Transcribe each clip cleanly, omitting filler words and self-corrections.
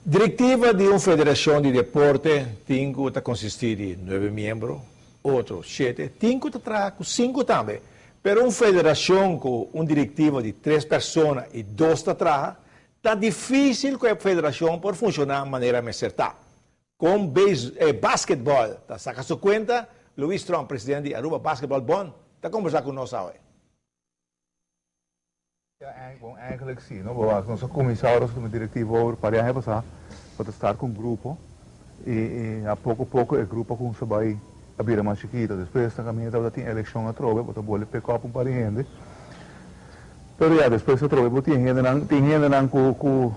Diretiva de uma federação de deporte tem que consistir de 9 membros, outros 7, tem que trabalhar com 5 também. Pero uma federação com uma diretiva de 3 pessoas e 2 trabalham, está difícil que a federação possa funcionar de maneira mais certa. Com basquetebol, está sacando sua conta, Luiz Trump, presidente de Aruba Basketball Bond, está conversando com nós hoje. Eigenlijk sim, nós comissários do diretivo over para a passar para estar com um grupo e a pouco o grupo com se vai abrir mais chiquita, depois da caminhada tem eleição a trove, para botar pick up para gente. Pero já depois a trove tem gente não com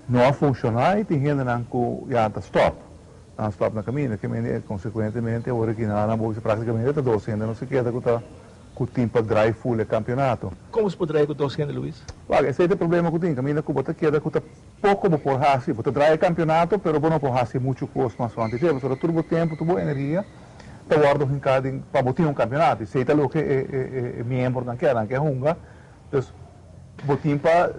não funcionar e tem gente não com já está stop na caminho, que consequentemente agora que na bolsa praticamente está 200 não se queda com o tempo para drive full o campeonato. Como se poderia com 200, Luiz? Esse é o problema que tem, caminho que você queda com pouco por raci, você drive campeonato, pero não por raci muito custo mas antes de você turbo tempo, turbo energia, tá guardo hincado para botar campeonato. E se está lo que é membro naquela, que é hunga, então botim para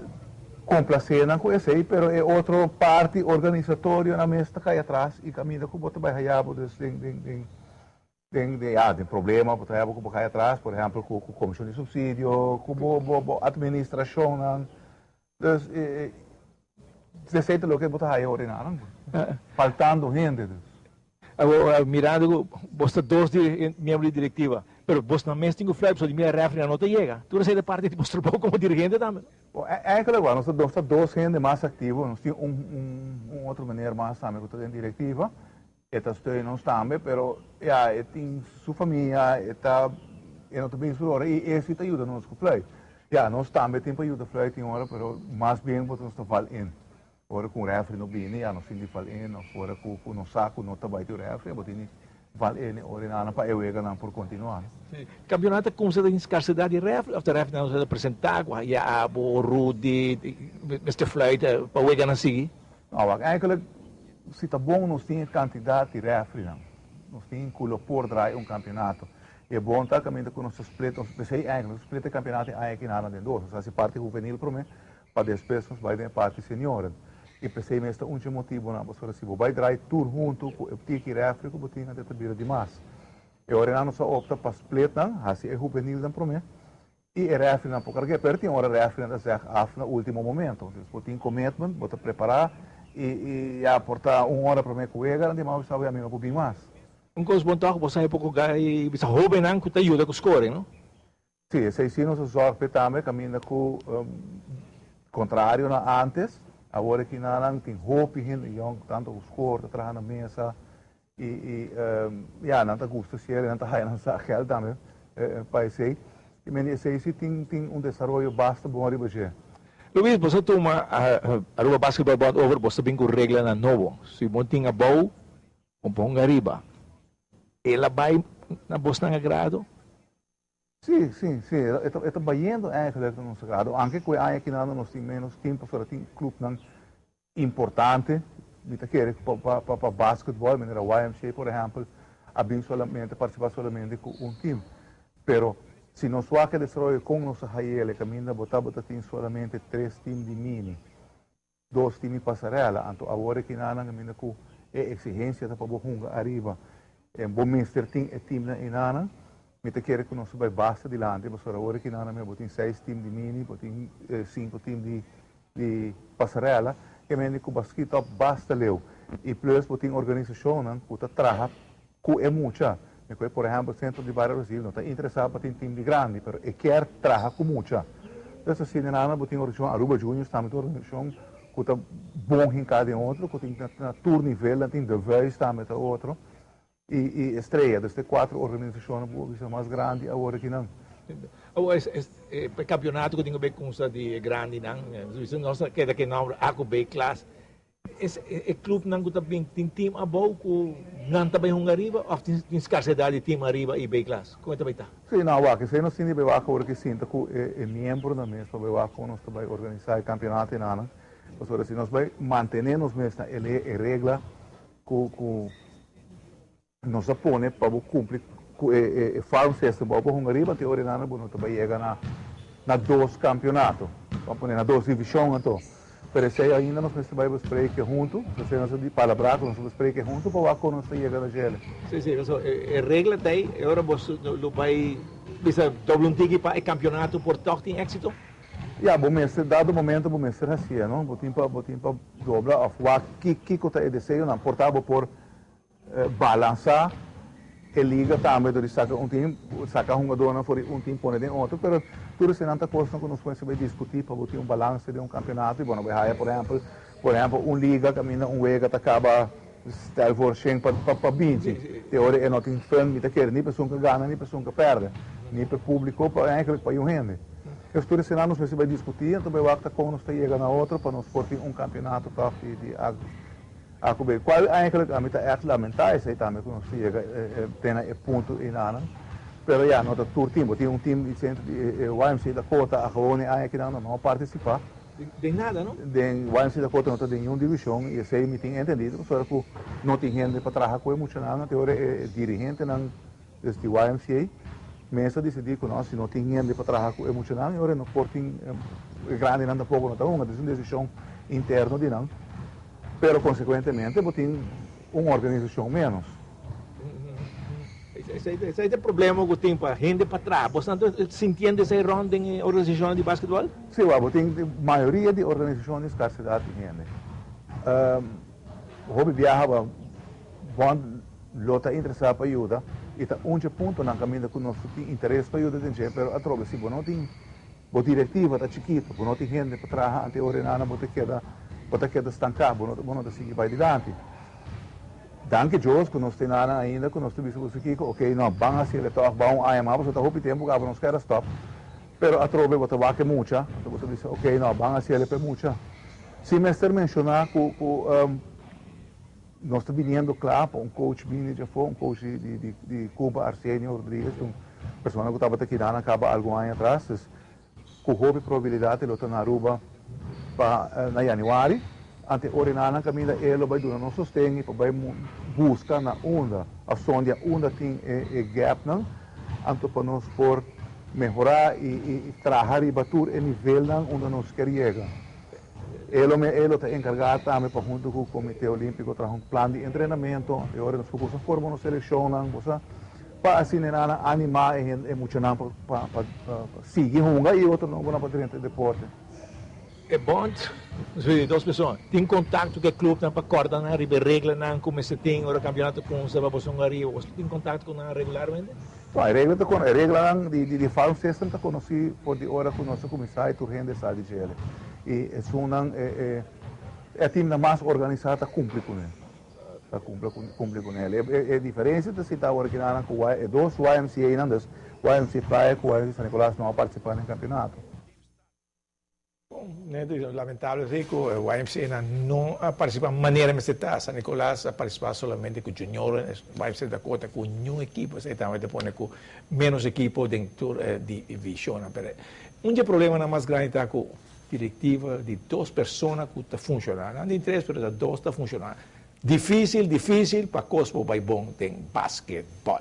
complacer com esse aí, pero é outra parte organizatória na mesa que cai atrás e caminho que você vai raiar tem problema, porque vai atrás, por exemplo, com a comissão de subsídio, com a administração, então, o que você vai ordenar, faltando gente. Mirando, você 2 membros de diretiva, mas você não mesmo tem o fly, de minha refri não te chega. Tu não sei de parte de você como dirigente também. É aquilo igual, nós temos 2 gente mais ativos, nós temos outra maneira mais também que em diretiva. Esta steun não está, mas tem sua família, não tem sua e esse te ajuda nos com flui. Não está, mas tem para ajudar flui tem hora, mas mais bem você não fala in. Ora com refri no bine, não se fala in, fora com no saco não trabalha o refri, mas tem fala in, ora não para eu não por continuar. Campeonato com certa escassidade de refri, ou refri não se apresentar, já o Rudy, Mr. Flui para o não seguir. Não, eigenlijk se está bom, nós temos quantidade de refri, nós temos que por draaien campeonato. E é bom também que nós split o campeonato aqui na área de dois, ou seja, parte juvenil para mim, para depois nós vai ter parte senior. E pensei mesmo um motivo na pessoa se vai draaien tour junto com o tiki refri, que botinha de tabira demais. E agora nós opta para split, assim é juvenil para mim. E o refri não porque perto tem hora refri não se no último momento, então botinha commitment, bota preparar e aportar 1 hora para mim com ele, não demais sabe a mim não pouquinho mais. Coisa bom toque, você é pouco gai, bisa jovem não que te ajuda com o score, não? Sim, esse sim nós sorte também caminha com contrário na antes, agora que não tem hope tanto o score atrás na mesa e não tá gosto se ele não tá aí não sabe que também para esse e me esse tem desenvolvimento bastante bom ali hoje. Luiz, você toma Aruba Basketball Bond over, você vem com regra na novo. Se você tem a boa, põe arriba. Ela vai na bolsa na agrado? Sim. Está baiando eigenlijk no sagrado. Anche que há aqui nada nós temos menos tempo para ter clube importante. Niet querer para basquetebol, mas a YMCA, por exemplo, abrir solamente participar solamente com time. Pero se nós vamos destruir com nossa raia, caminha botar tem solamente 3 times de mini, 2 times de passarela. Então agora que nada caminha com exigência para botar arriba. Bom ministro tem time na inana, me te quer que nós vai basta dilante, mas agora que nada me botem 6 times de mini, botem 5 times de passarela, que me com basquete basta leu. E plus botem organização, que trabalha com muita. Por exemplo, o Centro de Barra Brasil não está interessado para ter um time grande, mas quer trabalhar com muita. Então, assim, nada botem organização, Aruba Juniors também tem organização, que está bom em cada outro, que tem na tour nível, tem de vez também outro. E estreia desde 4 organizações mais grandes agora que não. O campeonato que tem a ver com isso de grande não, nós queda que não a B classe. O clube não tem time a bom com não também um arriba ou tem escassidade de time arriba e B classe. Como é que está? Sim, não, que se nós temos bem agora que sinta que é membro da mesa bem agora nós também organizar o campeonato em ano. Mas se nós vai manter nos mesma regra com nós põe para cumprir farm system para Hungria, até agora não também chega na 2 campeonatos, para pôr na 2 divisões então. Pero se ainda nós vamos bespreken junto, se nós de palabra, nós vamos bespreken junto para quando nós chega na gele. Sim, sim, so, regra daí, agora você vai doble um tique para o campeonato por toch tem êxito? Ja, bom mestre, dado momento, bom mestre assim, não? Botim para dobra, of wa que cota é desejo, não, portava por balançar a liga também, do saca time, saca jogador for time põe de outro, pero tudo se não tá coisa que nós podemos discutir para botar balanço de campeonato, e bom, vai por exemplo, liga caminha wega acaba stel voor schenk para 20. Teoria é não tem fã, me tá querendo, nem pessoa que ganha, nem pessoa que perde, nem para público, para eigenlijk para gente. Eu estou ensinando nós vai discutir, então vai acta como nós chega na outra para nós portar campeonato para de cobrir. Qual eigenlijk a meta é lamentável, sei também que nós chega tem ponto em nada. Pero ja, nós tem time de centro de YMC da Cota, a gewoon eigenlijk não participar. De nada, não? De YMC da Cota não tem nenhuma divisão e sei me tem entendido, só que não tem gente para trabalhar com emocional, teoria é dirigente não deste YMCA. Mesa decidir que nós, se não tem gente para trabalhar com emocional, agora não portem grande não pouco não tá uma decisão interna de não. Pero consequentemente, botem uma organização menos. Esse é o problema que tem para gente para trás. Você se entende essa ronda em organização de basquetebol? Sim, botem maioria de organizações da cidade de gente. Hobby viaja, bom, lota interessada para ajuda. E tá ponto na caminho que nós temos interesse para ajudar a gente, mas a troca se não tem a diretiva está chiquita, não tem gente para trabalhar ante ordenada, bota queda estancada, não está seguir para adiante. Danke Deus que nós temos ainda, que nós temos aqui, ok, não, vamos assim, ele toca, vamos a amar, você está hope tempo, que nós quer stop, pero a troca bota vaca muita, você diz, ok, não, vamos assim, ele é muita. Se me estar mencionar que nós estamos vindo claro, coach já foi, coach de Cuba, Arsenio Rodrigues, pessoa que estava aqui na acaba algum ano atrás, com a probabilidade de estar na Aruba na januário, ante orinana caminha ele vai dar nosso sustento, vai buscar na onda, a sonda onda tem gap não, ante para nós por melhorar e trabalhar e bater o nível não onde nós queremos. Ele está encarregado também para junto com o Comitê Olímpico trazer um plano de treinamento, e agora nós formamos uma seleção, para assim animar e emocionar para seguir junto e outro não para dentro do deporte. É bom, duas pessoas, tem contato com o clube para coordenar e regra como se tem o campeonato com os Babosongari, você tem contato com ela regularmente? A regra de farm system está conhecida por de hora com o nosso comissário Turgente de Sadi GL. E é o time mais organizado que cumpre com ele. Cumpre com ele. A diferença de se está organizando com dois YMCA, não dos YMCA Praia com o YMCA San Nicolás não participar no campeonato. Lamentável é que o YMCA não participa de maneira mais está. San Nicolás participa somente com juniores, o YMCA da Cota com nenhum equipo, e também depois com menos equipo dentro de divisão. Um problema mais grande está com diretiva de duas pessoas que está funcionando, não de três, mas duas está funcionando. Difícil para Cosmo vai bom tem basquetebol.